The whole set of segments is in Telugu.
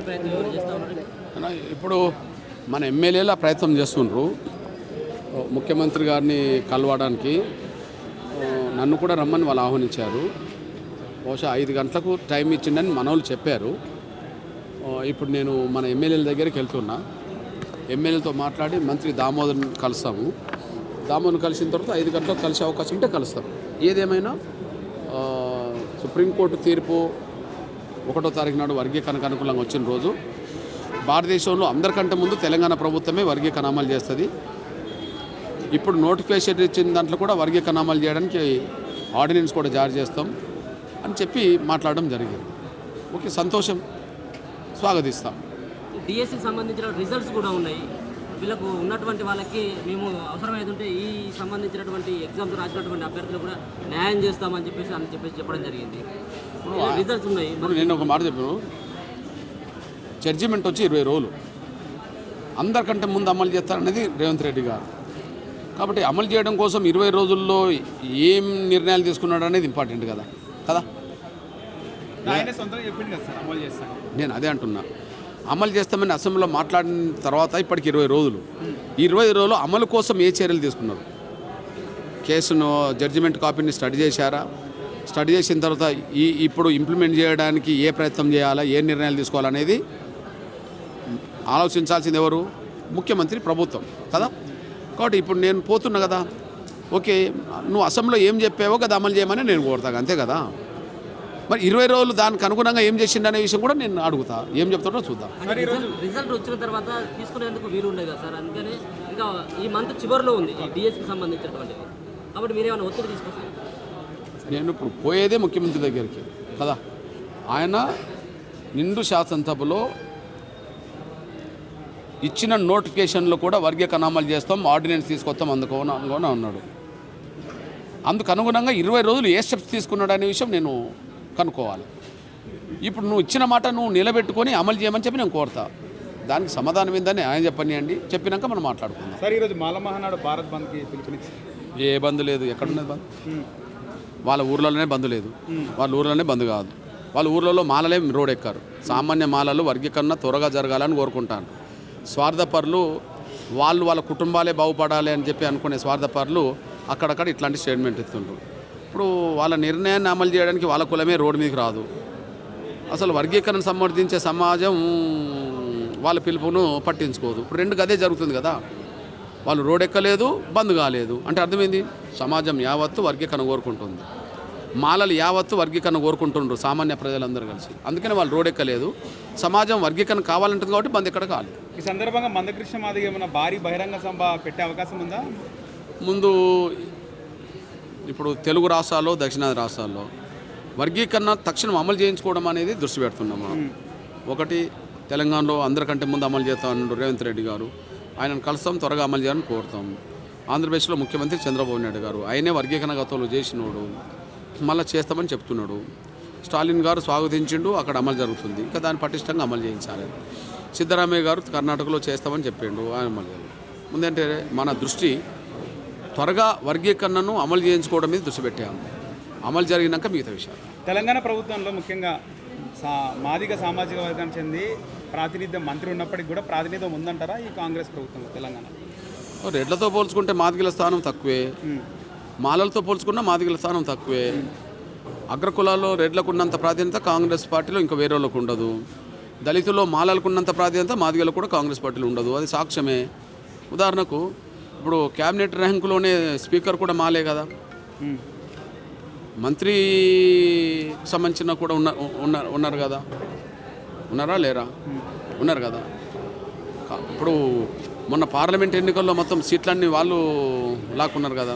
ప్రయత్నం ఎవరు చేస్తూ ఉన్నారు? ఇప్పుడు మన ఎమ్మెల్యేల ప్రయత్నం చేస్తుండ్రు ముఖ్యమంత్రి గారిని కలవడానికి. నన్ను కూడా రమ్మని వాళ్ళు ఆహ్వానించారు. బహుశా 5 గంటలకు టైం ఇచ్చిండని మనోళ్ళు చెప్పారు. ఇప్పుడు నేను మన ఎమ్మెల్యేల దగ్గరికి వెళ్తున్నా. ఎమ్మెల్యేలతో మాట్లాడి మంత్రి దామోదర్ని కలుస్తాము. దామోదర్ని కలిసిన తర్వాత 5 గంటలకు కలిసే అవకాశం ఉంటే కలుస్తాం. ఏదేమైనా సుప్రీంకోర్టు తీర్పు 1వ తారీఖు నాడు వర్గీకరణకు అనుకూలంగా వచ్చిన రోజు భారతదేశంలో అందరికంటే ముందు తెలంగాణ ప్రభుత్వమే వర్గీకరణ అమలు చేస్తుంది. ఇప్పుడు నోటిఫికేషన్ ఇచ్చిన దాంట్లో కూడా వర్గీకరణ అమలు చేయడానికి ఆర్డినెన్స్ కూడా జారీ చేస్తాం అని చెప్పి మాట్లాడడం జరిగింది. ఓకే, సంతోషం, స్వాగతిస్తాం. డిఎస్సికి సంబంధించిన రిజల్ట్స్ కూడా ఉన్నాయి. వీళ్ళకు ఉన్నటువంటి వాళ్ళకి మేము అవసరమైతే ఈ సంబంధించినటువంటి ఎగ్జామ్స్ రాసినటువంటి అభ్యర్థులు కూడా న్యాయం చేస్తామని చెప్పేసి చెప్పడం జరిగింది. రిజల్ట్స్ ఉన్నాయి. నేను ఒక మాట చెప్పాను, జడ్జిమెంట్ వచ్చి 20 రోజులు అందరికంటే ముందు అమలు చేస్తారనేది రేవంత్ రెడ్డి గారు. కాబట్టి అమలు చేయడం కోసం 20 రోజుల్లో ఏం నిర్ణయాలు తీసుకున్నాడు అనేది ఇంపార్టెంట్ కదా. నేను అదే అంటున్నా, అమలు చేస్తామని అసెంబ్లీలో మాట్లాడిన తర్వాత ఇప్పటికి 20 రోజులు. ఈ 20 రోజులు అమలు కోసం ఏ చర్యలు తీసుకున్నారు? కేసును జడ్జిమెంట్ కాపీని స్టడీ చేశారా? స్టడీ చేసిన తర్వాత ఇప్పుడు ఇంప్లిమెంట్ చేయడానికి ఏ ప్రయత్నం చేయాలా, ఏ నిర్ణయాలు తీసుకోవాలనేది ఆలోచించాల్సింది ఎవరు? ముఖ్యమంత్రి, ప్రభుత్వం కదా. కాబట్టి ఇప్పుడు నేను పోతున్నా కదా, ఓకే నువ్వు అసెంబ్లీలో ఏం చెప్పావో కదా అమలు చేయమని నేను కోరుతాను, అంతే కదా. మరి 20 రోజులు దానికి అనుగుణంగా ఏం చేసిండనే విషయం కూడా నేను అడుగుతా. ఏం చెప్తాడో చూద్దాం. రిజల్ట్ వచ్చిన తర్వాత తీసుకునేందుకు వీలు ఉండదు కదా సార్, అందుకని ఇంకా ఈ మంత్ చివరిలో ఉంది ఈ డిఎస్సికి సంబంధించినటువంటి. కాబట్టి మీరేమైనా ఒత్తిడి తీసుకొస్తారు? నేను ఇప్పుడు పోయేదే ముఖ్యమంత్రి దగ్గరికి కదా. ఆయన నిండు శాసనసభలో ఇచ్చిన నోటిఫికేషన్లో కూడా వర్గీకరణ అమలు చేస్తాం, ఆర్డినెన్స్ తీసుకొస్తాం అందుకోని అన్నాడు. అందుకు అనుగుణంగా 20 రోజులు ఏ స్టెప్స్ తీసుకున్నాడు అనే విషయం నేను కనుక్కోవాలి. ఇప్పుడు నువ్వు ఇచ్చిన మాట నువ్వు నిలబెట్టుకొని అమలు చేయమని చెప్పి నేను కోరుతా. దానికి సమాధానం ఏందని ఆయన చెప్పనియండి, చెప్పినాక మనం మాట్లాడుకుందాం. సార్, ఈరోజు మాల మహానాడు భారత్ బంద్కి పిలుపునిచ్చి ఏ బంద్ లేదు. ఎక్కడున్నది బంద్? వాళ్ళ ఊర్లలోనే బంద్ లేదు. వాళ్ళ ఊర్లోనే బంద్ కాదు. వాళ్ళ ఊర్లలో మాలలే రోడ్ ఎక్కారు. సామాన్య మాలలు వర్గీకరణ త్వరగా జరగాలని కోరుకుంటాను. స్వార్థపరులు వాళ్ళ కుటుంబాలే బాగుపడాలి అని చెప్పి అనుకునే స్వార్థపరులు అక్కడక్కడ ఇట్లాంటి స్టేట్మెంట్ ఇస్తుంటారు. ఇప్పుడు వాళ్ళ నిర్ణయాన్ని అమలు చేయడానికి వాళ్ళ కులమే రోడ్డు మీదకి రాదు. అసలు వర్గీకరణ సమర్థించే సమాజం వాళ్ళ పిలుపును పట్టించుకోదు. ఇప్పుడు 2 గదే జరుగుతుంది కదా. వాళ్ళు రోడ్ ఎక్కలేదు, బంద్ కాలేదు అంటే అర్థమైంది, సమాజం యావత్తు వర్గీకరణ కోరుకుంటుంది. మాలలు యావత్తు వర్గీకరణ కోరుకుంటుండ్రు, సామాన్య ప్రజలందరూ కలిసి. అందుకని వాళ్ళు రోడ్ ఎక్కలేదు. సమాజం వర్గీకరణ కావాలంటుంది కాబట్టి బంద్ ఎక్కడ కాలేదు. ఈ సందర్భంగా మందకృష్ణ మాదిగ ఏమైనా భారీ బహిరంగ సభ పెట్టే అవకాశం ఉందా? ముందు ఇప్పుడు తెలుగు రాష్ట్రాల్లో, దక్షిణాది రాష్ట్రాల్లో వర్గీకరణ తక్షణం అమలు చేయించుకోవడం అనేది దృష్టి పెడుతున్నాం మనం. ఒకటి, తెలంగాణలో అందరికంటే ముందు అమలు చేస్తామన్నాడు రేవంత్ రెడ్డి గారు. ఆయనను కలుస్తాం, త్వరగా అమలు చేయాలని కోరుతాం. ఆంధ్రప్రదేశ్లో ముఖ్యమంత్రి చంద్రబాబు నాయుడు గారు, ఆయనే వర్గీకరణ గతంలో చేసినోడు, మళ్ళీ చేస్తామని చెప్తున్నాడు. స్టాలిన్ గారు స్వాగతించిండు, అక్కడ అమలు జరుగుతుంది. ఇంకా దాన్ని పటిష్టంగా అమలు చేయించాలి. సిద్ధరామయ్య గారు కర్ణాటకలో చేస్తామని చెప్పిండు, ఆయన అమలు చేయాలి. ముందంటే మన దృష్టి త్వరగా వర్గీకరణను అమలు చేయించుకోవడం మీద దృష్టి పెట్టాము. అమలు జరిగినాక మిగతా విషయాలు. తెలంగాణ ప్రభుత్వంలో ముఖ్యంగా మాదిగ సామాజిక వర్గానికి చెంది ప్రాతినిధ్యం మంత్రి ఉన్నప్పటికీ కూడా ప్రాతినిధ్యం ఉందంటారా ఈ కాంగ్రెస్ ప్రభుత్వంలో తెలంగాణ? రెడ్లతో పోల్చుకుంటే మాదిగల స్థానం తక్కువే, మాలలతో పోల్చుకున్నా మాదిగల స్థానం తక్కువే. అగ్రకులాల్లో రెడ్లకు ఉన్నంత ప్రాధాన్యత కాంగ్రెస్ పార్టీలో ఇంకా వేరే వాళ్ళకు ఉండదు. దళితుల్లో మాలలకు ఉన్నంత ప్రాధాన్యత మాదిగలకు కూడా కాంగ్రెస్ పార్టీలో ఉండదు. అది సాక్ష్యమే. ఉదాహరణకు ఇప్పుడు క్యాబినెట్ ర్యాంకులోనే స్పీకర్ కూడా మాలే కదా. మంత్రి సంబంధించిన కూడా ఉన్నారు కదా. ఉన్నారా లేరా? ఉన్నారు కదా. ఇప్పుడు మొన్న పార్లమెంట్ ఎన్నికల్లో మొత్తం సీట్లన్నీ వాళ్ళు లాక్కున్నారు కదా.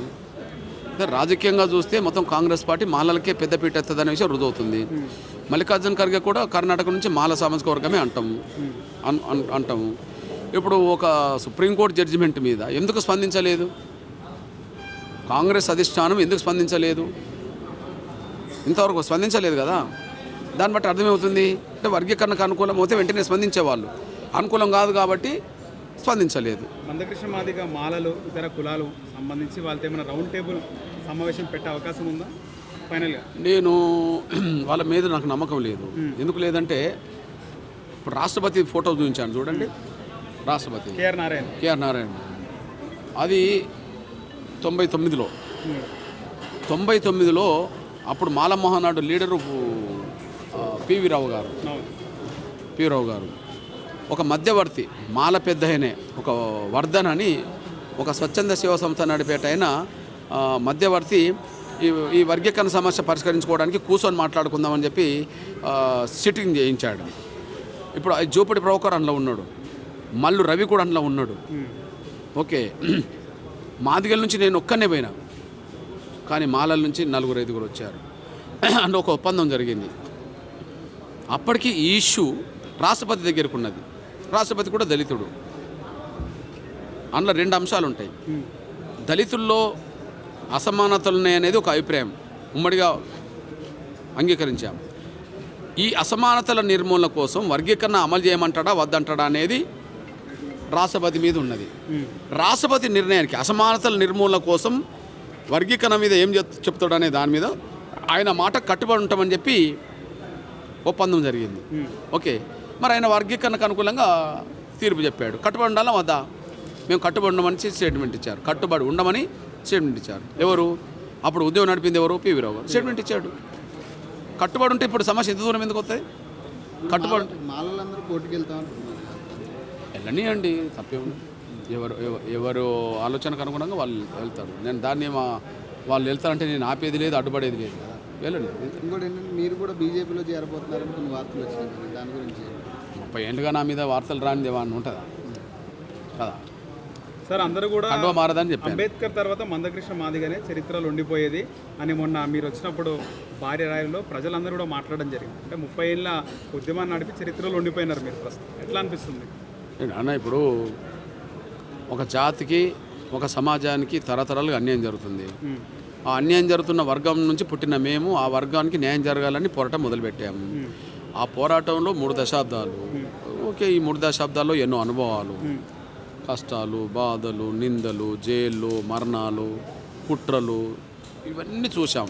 రాజకీయంగా చూస్తే మొత్తం కాంగ్రెస్ పార్టీ మాలలకే పెద్దపీట ఎత్తదనే విషయం రుజువుతుంది. మల్లికార్జున ఖర్గే కూడా కర్ణాటక నుంచి మాల సామాజిక వర్గమే అంటాము. ఇప్పుడు ఒక సుప్రీంకోర్టు జడ్జిమెంట్ మీద ఎందుకు స్పందించలేదు? కాంగ్రెస్ అధిష్టానం ఎందుకు స్పందించలేదు? ఇంతవరకు స్పందించలేదు కదా. దాన్ని బట్టి అర్థమవుతుంది అంటే వర్గీకరణకు అనుకూలం అయితే వెంటనే స్పందించేవాళ్ళు, అనుకూలం కాదు కాబట్టి స్పందించలేదు. మందకృష్ణ మాదిగ మాలలు ఇతర కులాలు సంబంధించి వాళ్ళతో ఏమైనా రౌండ్ టేబుల్ సమావేశం పెట్టే అవకాశం ఉందా ఫైనల్గా? నేను వాళ్ళ మీద నాకు నమ్మకం లేదు. ఎందుకు లేదంటే ఇప్పుడు రాష్ట్రపతి ఫోటో చూపించాను చూడండి, రాష్ట్రపతి కేఆర్ నారాయణ అది 99లో 99లో అప్పుడు మాలమోహనాడు లీడరు పివి రావు గారు ఒక మధ్యవర్తి మాల పెద్దయనే ఒక వర్ధన్ అని ఒక స్వచ్ఛంద సేవా సంస్థ నడిపేటైన మధ్యవర్తి ఈ వర్గీకరణ సమస్య పరిష్కరించుకోవడానికి కూర్చొని మాట్లాడుకుందామని చెప్పి సిట్టింగ్ చేయించాడు. ఇప్పుడు జోపడి ప్రభాకర్ అందులో ఉన్నాడు, మల్లు రవి కూడా అందులో ఉన్నాడు. ఓకే, మాదిగల నుంచి నేను ఒక్కనే పోయినా, కానీ మాలల నుంచి 4-5 వచ్చారు. అంటే ఒక ఒప్పందం జరిగింది. అప్పటికి ఈ ఇష్యూ రాష్ట్రపతి దగ్గరకు ఉన్నది. రాష్ట్రపతి కూడా దళితుడు. అందులో 2 అంశాలు ఉంటాయి. దళితుల్లో అసమానతలు ఉన్నాయనేది ఒక అభిప్రాయం, ఉమ్మడిగా అంగీకరించాం. ఈ అసమానతల నిర్మూలన కోసం వర్గీకరణ అమలు చేయమంటాడా వద్దంటాడా అనేది రాష్ట్రపతి మీద ఉన్నది. రాష్ట్రపతి నిర్ణయానికి అసమానతల నిర్మూలన కోసం వర్గీకరణ మీద ఏం చెప్తాడనే దాని మీద ఆయన మాట కట్టుబడి ఉంటామని చెప్పి ఒప్పందం జరిగింది. ఓకే, మరి ఆయన వర్గీకరణకు అనుకూలంగా తీర్పు చెప్పాడు. కట్టుబడి ఉండాలా వద్దా? మేము కట్టుబడి ఉండమని స్టేట్మెంట్ ఇచ్చారు. కట్టుబడి ఉండమని స్టేట్మెంట్ ఇచ్చారు. ఎవరు అప్పుడు ఉద్యోగం నడిపింది? ఎవరు? పివి రావు గారు స్టేట్మెంట్ ఇచ్చాడు. కట్టుబడి ఉంటే ఇప్పుడు సమస్య ఎంత దూరం ఎందుకు వస్తాయి? కట్టుబడి మాలలందరూ పోటీకి వెళ్ళని అండి, తప్పేముంది. ఎవరు ఆలోచనకు అనుగుణంగా వాళ్ళు వెళ్తారు. నేను దాన్ని వాళ్ళు వెళ్తారంటే నేను ఆపేది లేదు, అడ్డుపడేది లేదు కదా, వెళ్ళండి. ఇంకోటి ఏంటంటే మీరు కూడా బీజేపీలో చేరబోతున్నారని కొన్ని వార్తలు వచ్చినాయి, దాని గురించి 30 ఏళ్ళుగా నా మీద వార్తలు రానిది ఏమన్నా ఉంటుందా కదా? సార్ అందరూ కూడా కండువా మారదని చెప్పాను. అంబేద్కర్ తర్వాత మందకృష్ణ మాదిగనే చరిత్రలో ఉండిపోయేది అని మొన్న మీరు వచ్చినప్పుడు భార్య రాయల్లో ప్రజలందరూ కూడా మాట్లాడడం జరిగింది. అంటే 30 ఏళ్ళ ఉద్యమాన్ని నడిపి చరిత్రలో ఉండిపోయినారు మీరు ప్రస్తుతం. ఎట్లా అనిపిస్తుంది అన్న? ఇప్పుడు ఒక జాతికి ఒక సమాజానికి తరతరాలుగా అన్యాయం జరుగుతుంది. ఆ అన్యాయం జరుగుతున్న వర్గం నుంచి పుట్టిన మేము ఆ వర్గానికి న్యాయం జరగాలని పోరాటం మొదలుపెట్టాము. ఆ పోరాటంలో 3 దశాబ్దాలు. ఓకే, ఈ 3 దశాబ్దాల్లో ఎన్నో అనుభవాలు, కష్టాలు, బాధలు, నిందలు, జైళ్ళు, మరణాలు, కుట్రలు ఇవన్నీ చూసాం.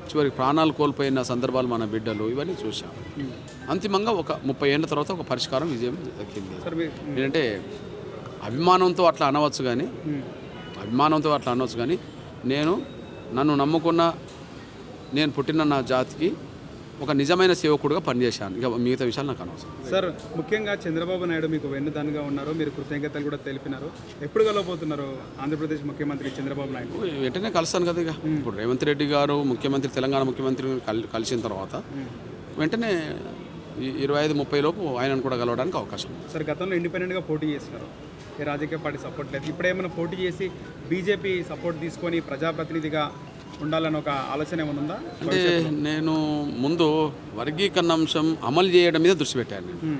చివరికి ప్రాణాలు కోల్పోయిన సందర్భాలు మన బిడ్డలు ఇవన్నీ చూసాం. అంతిమంగా ఒక 30 ఏళ్ళ తర్వాత ఒక పరిష్కారం విజయం దక్కింది. ఏంటంటే అభిమానంతో అట్లా అనవచ్చు కానీ నన్ను నమ్ముకున్న నేను పుట్టిన నా జాతికి ఒక నిజమైన సేవకుడుగా పనిచేశాను. ఇక మిగతా విషయాలు నాకు అనవసరం. సార్, ముఖ్యంగా చంద్రబాబు నాయుడు మీకు వెన్నుదన్నుగా ఉన్నారు, మీరు కృతజ్ఞతలు కూడా తెలిపినారు. ఎప్పుడు కలవబోతున్నారు ఆంధ్రప్రదేశ్ ముఖ్యమంత్రి చంద్రబాబు నాయుడు? వెంటనే కలుస్తాను కదా. ఇక ఇప్పుడు రేవంత్ రెడ్డి గారు ముఖ్యమంత్రి, తెలంగాణ ముఖ్యమంత్రి కలిసిన తర్వాత వెంటనే 25-30 లోపు ఆయనను కూడా కలవడానికి అవకాశం ఉంది. సార్, గతంలో ఇండిపెండెంట్గా పోటీ చేసినారు, ఏ రాజకీయ పార్టీ సపోర్ట్ లేదు. ఇప్పుడు ఏమైనా పోటీ చేసి బీజేపీ సపోర్ట్ తీసుకొని ప్రజాప్రతినిధిగా ఉండాలని ఒక ఆలోచన ఏమైనా ఉందా? అంటే నేను ముందు వర్గీకరణ అంశం అమలు చేయడం మీద దృష్టి పెట్టాను. నేను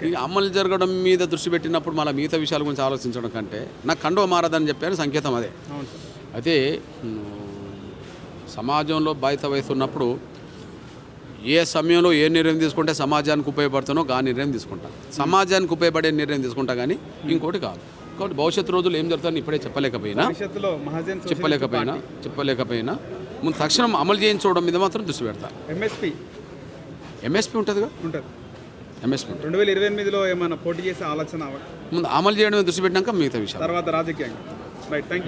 ఈ అమలు జరగడం మీద దృష్టి పెట్టినప్పుడు మళ్ళీ మిగతా విషయాల గురించి ఆలోచించడం కంటే నాకు కండువ మారదని చెప్పాను. సంకేతం అదే. అయితే సమాజంలో బాధ్యత వహిస్తున్నప్పుడు ఏ సమయంలో ఏ నిర్ణయం తీసుకుంటే సమాజానికి ఉపయోగపడుతుందో ఆ నిర్ణయం తీసుకుంటా. సమాజానికి ఉపయోగపడే నిర్ణయం తీసుకుంటా, కానీ ఇంకోటి కాదు. కాబట్టి భవిష్యత్తు రోజులు ఏం జరుగుతుందని ఇప్పుడే చెప్పలేకపోయినా ముందు తక్షణం అమలు చేయించడం మీద మాత్రం దృష్టి పెడతా. ఎంఎస్పీ ఉంటుందిగా, ఎంఎస్పీ 2028లో ఏమైనా పోటీ చేసే ఆలోచన ముందు అమలు చేయడం మీద దృష్టి పెట్టినాక మిగతా విషయాలు తర్వాత రాజకీయంగా. Right, thank you.